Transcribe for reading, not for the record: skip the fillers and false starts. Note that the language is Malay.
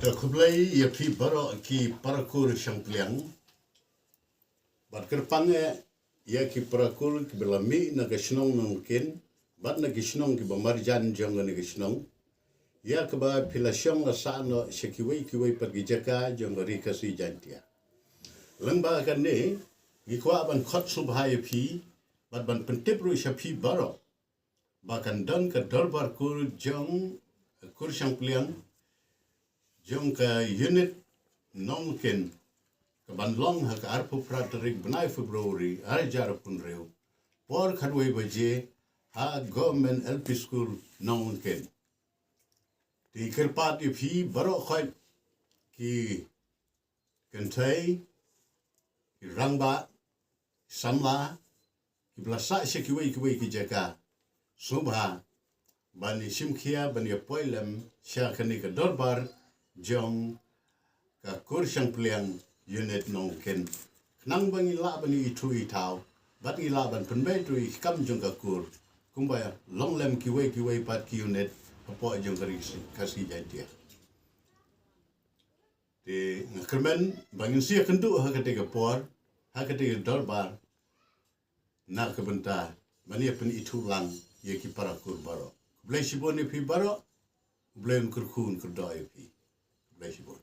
Terkublai ia pi barok ki parakur Shangpliang. Bat kerpange ia ki parakur ki belami na gesnong Nonglynkien. Bat na gesnong ki bamarjan jong na gesnong. Ia ke ba pilasyong la sano sekiwai pergi jaka jong ri kasi jantia. Lengba kan ne gi kwa ban khot subhai pi bat ban pentip ru sya pi barok. Bahkan don ke Dorbar kur jong kur Shangpliang jong ke unit Nonglynkien ke banlong ha ke arpu pra Tarik benai Februari arjar pun reu por khadwai baje ha government LP school Nonglynkien di kerpat pi barok khoi ki kentai ki rangba samla ki blasa sekiwai ki jaka subha bani simkhia bani poilem sya kani ke Dorbar jong ka kur Shangpliang unit Nonglynkien nang bangi la bani itu itau bat ila ban penbai tu kam jong ka kur kumbaya longlem kiwai pat ki unit apo jong kasi jantia de ngakermen bangin sia kendu ha ketika por ha ketika Dorbar na kebenta bani pen itu lang ye ki parakur baro blai sibon pi baro blai kurkun kerdai pi blai sibon